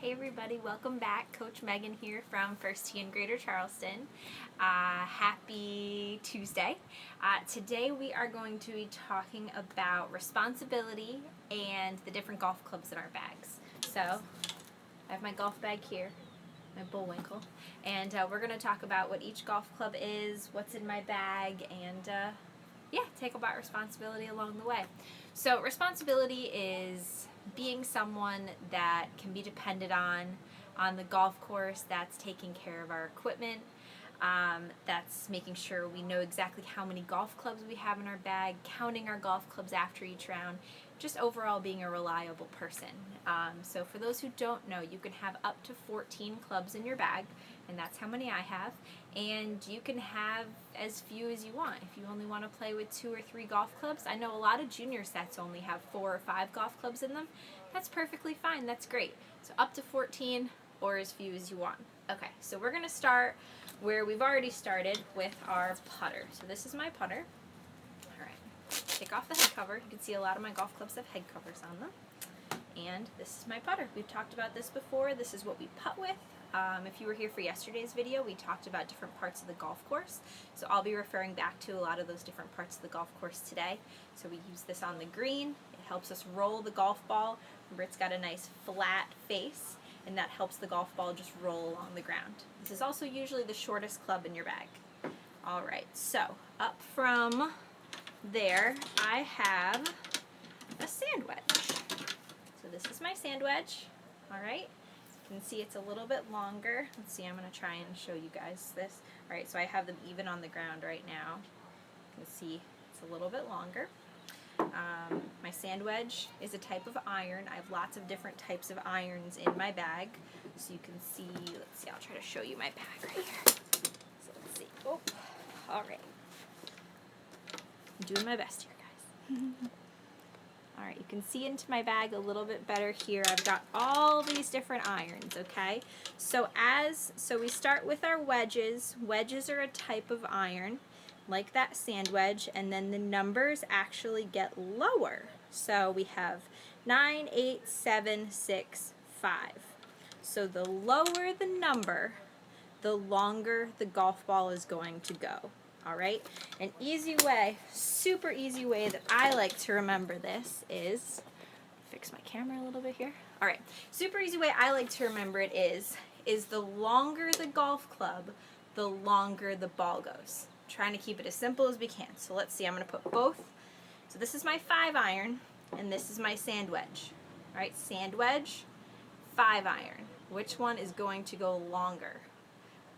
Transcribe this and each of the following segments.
Hey everybody, welcome back. Coach Megan here from First Tee in Greater Charleston. Happy Tuesday. Today we are going to be talking about responsibility and the different golf clubs in our bags. So, I have my golf bag here, my Bullwinkle, and we're going to talk about what each golf club is, what's in my bag, and take about responsibility along the way. So, responsibility is being someone that can be depended on the golf course, that's taking care of our equipment, that's making sure we know exactly how many golf clubs we have in our bag, counting our golf clubs after each round, just overall being a reliable person. So for those who don't know, you can have up to 14 clubs in your bag, and that's how many I have, and you can have as few as you want. If you only want to play with 2 or 3 golf clubs, I know a lot of junior sets only have 4 or 5 golf clubs in them. That's perfectly fine, that's great. So up to 14 or as few as you want. Okay, so we're going to start where we've already started with our putter. So this is my putter. Alright, take off the head cover. You can see a lot of my golf clubs have head covers on them. And this is my putter. We've talked about this before. This is what we putt with. If you were here for yesterday's video, we talked about different parts of the golf course. So I'll be referring back to a lot of those different parts of the golf course today. So we use this on the green. It helps us roll the golf ball. Remember, it's got a nice flat face, and that helps the golf ball just roll along the ground. This is also usually the shortest club in your bag. Alright, so up from there, I have a sand wedge. So this is my sand wedge. Alright, you can see it's a little bit longer. Let's see, I'm going to try and show you guys this. Alright, so I have them even on the ground right now. You can see it's a little bit longer. My sand wedge is a type of iron. I have lots of different types of irons in my bag. So you can see, let's see, I'll try to show you my bag right here. So let's see. Oh, alright. I'm doing my best here, guys. Alright, you can see into my bag a little bit better here. I've got all these different irons, okay? So we start with our wedges. Wedges are a type of iron, like that sand wedge, and then the numbers actually get lower. So we have 9, 8, 7, 6, 5. So the lower the number, the longer the golf ball is going to go. Alright? An easy way, super easy way that I like to remember this is, fix my camera a little bit here. Alright, super easy way I like to remember it is the longer the golf club, the longer the ball goes. I'm trying to keep it as simple as we can. So let's see, I'm going to put both. So this is my 5 iron, and this is my sand wedge. Alright, sand wedge, 5 iron. Which one is going to go longer?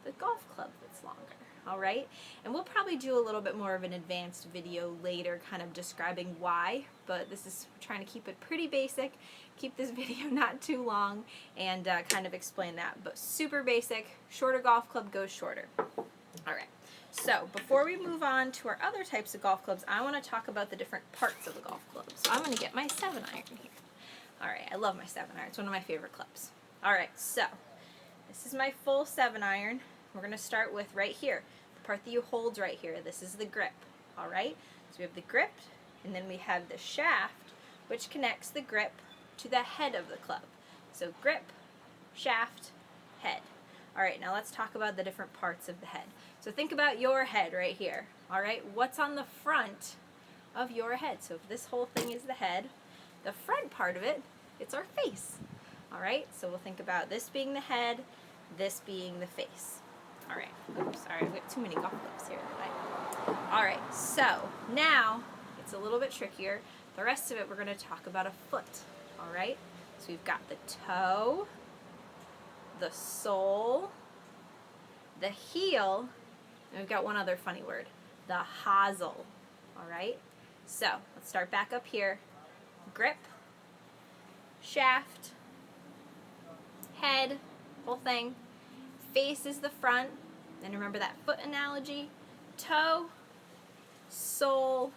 The golf club that's longer. Alright, and we'll probably do a little bit more of an advanced video later kind of describing why, but this is trying to keep it pretty basic, keep this video not too long, and kind of explain that. But super basic, shorter golf club goes shorter. Alright, so before we move on to our other types of golf clubs, I want to talk about the different parts of the golf club. So I'm going to get my 7 iron here. Alright, I love my 7 iron, it's one of my favorite clubs. Alright, so this is my full 7 iron. We're going to start with right here, the part that you hold right here. This is the grip, all right? So we have the grip, and then we have the shaft, which connects the grip to the head of the club. So grip, shaft, head. All right, now let's talk about the different parts of the head. So think about your head right here, all right? What's on the front of your head? So if this whole thing is the head, the front part of it, it's our face, all right? So we'll think about this being the head, this being the face. Alright, oops, sorry, I've got too many golf clubs here. Alright, so now it's a little bit trickier. The rest of it we're going to talk about a foot. Alright, so we've got the toe, the sole, the heel, and we've got one other funny word, the hosel. Alright, so let's start back up here. Grip, shaft, head, whole thing. Face is the front, and remember that foot analogy, toe, sole,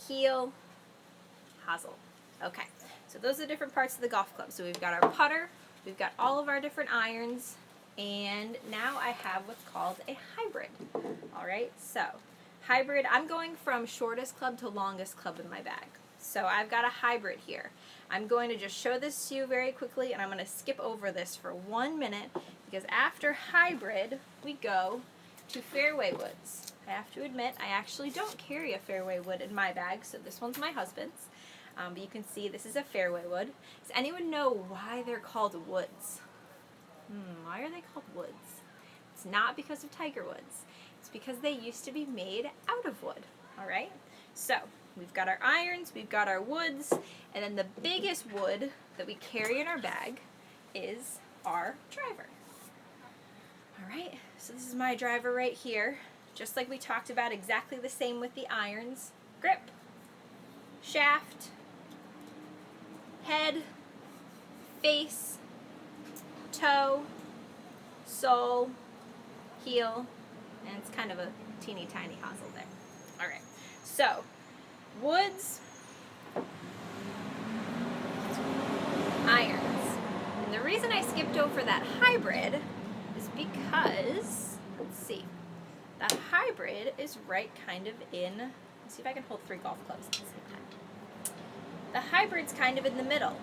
heel, hosel. Okay, so those are the different parts of the golf club. So we've got our putter, we've got all of our different irons, and now I have what's called a hybrid. Alright, so hybrid, I'm going from shortest club to longest club in my bag. So I've got a hybrid here. I'm going to just show this to you very quickly, and I'm going to skip over this for 1 minute, because after hybrid, we go to fairway woods. I have to admit, I actually don't carry a fairway wood in my bag, so this one's my husband's. But you can see this is a fairway wood. Does anyone know why they're called woods? Why are they called woods? It's not because of tiger woods. It's because they used to be made out of wood, all right? So we've got our irons, we've got our woods, and then the biggest wood that we carry in our bag is our driver. All right, so this is my driver right here. Just like we talked about, exactly the same with the irons. Grip, shaft, head, face, toe, sole, heel, and it's kind of a teeny tiny hosel there. All right, so woods, irons. And the reason I skipped over that hybrid is because, let's see, the hybrid is right kind of in, let's see if I can hold 3 golf clubs at the same time. The hybrid's kind of in the middle.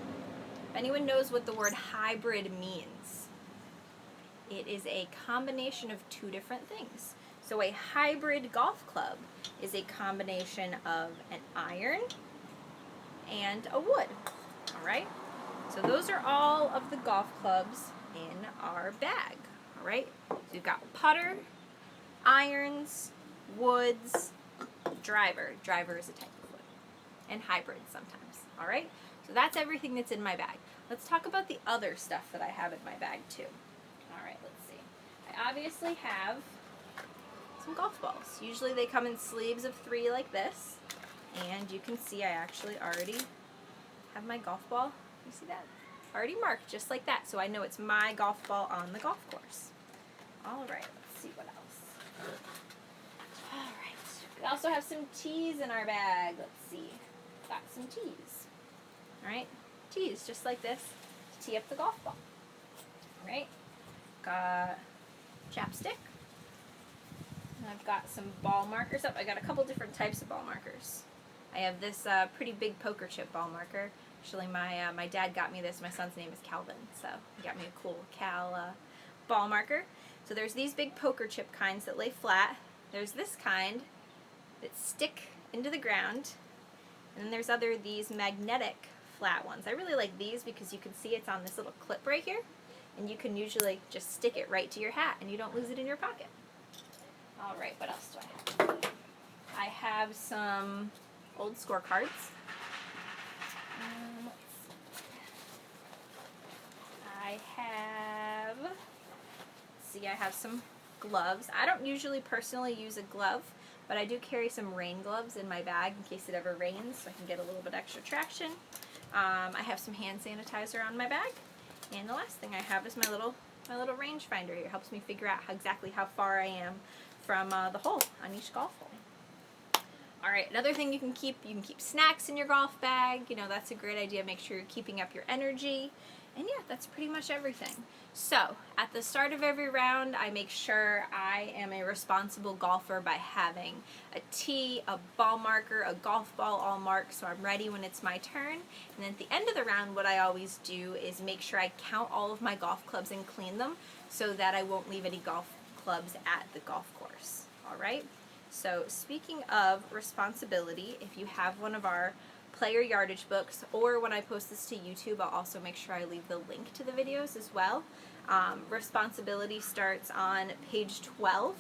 If anyone knows what the word hybrid means, it is a combination of 2 different things. So a hybrid golf club is a combination of an iron and a wood, all right? So those are all of the golf clubs in our bag, all right? So we've got putter, irons, woods, driver. Driver is a type of wood, and hybrid sometimes, all right? So that's everything that's in my bag. Let's talk about the other stuff that I have in my bag too. All right, let's see. I obviously have some golf balls. Usually they come in sleeves of 3 like this, and you can see I actually already have my golf ball. You see that? Already marked just like that, so I know it's my golf ball on the golf course. All right, let's see what else. All right, we also have some tees in our bag. Let's see, got some tees. All right, tees just like this to tee up the golf ball. All right, got chapstick. And I've got some ball markers up. I got a couple different types of ball markers. I have this pretty big poker chip ball marker. Actually, my dad got me this. My son's name is Calvin, so he got me a cool Cal ball marker. So there's these big poker chip kinds that lay flat. There's this kind that stick into the ground. And then there's these magnetic flat ones. I really like these because you can see it's on this little clip right here. And you can usually just stick it right to your hat and you don't lose it in your pocket. All right, what else do I have? I have some old scorecards. I have some gloves. I don't usually personally use a glove, but I do carry some rain gloves in my bag in case it ever rains, so I can get a little bit extra traction. I have some hand sanitizer on my bag, and the last thing I have is my little rangefinder here. It helps me figure out exactly how far I am from the hole on each golf hole. All right, another thing you can keep snacks in your golf bag. You know, that's a great idea. Make sure you're keeping up your energy. And yeah, that's pretty much everything. So, at the start of every round, I make sure I am a responsible golfer by having a tee, a ball marker, a golf ball all marked so I'm ready when it's my turn. And then at the end of the round, what I always do is make sure I count all of my golf clubs and clean them so that I won't leave any golf clubs at the golf course. All right? So, speaking of responsibility, if you have one of our player yardage books, or when I post this to YouTube, I'll also make sure I leave the link to the videos as well. Responsibility starts on page 12,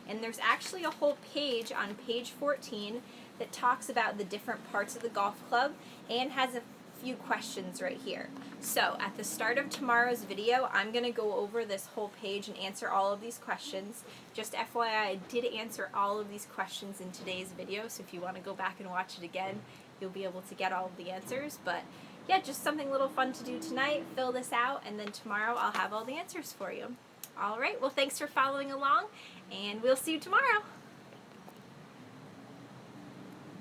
and there's actually a whole page on page 14 that talks about the different parts of the golf club and has a few questions right here. So at the start of tomorrow's video, I'm going to go over this whole page and answer all of these questions. Just FYI, I did answer all of these questions in today's video, so if you want to go back and watch it again, you'll be able to get all of the answers. But yeah, just something a little fun to do tonight. Fill this out, and then tomorrow I'll have all the answers for you. All right, well, thanks for following along, and we'll see you tomorrow.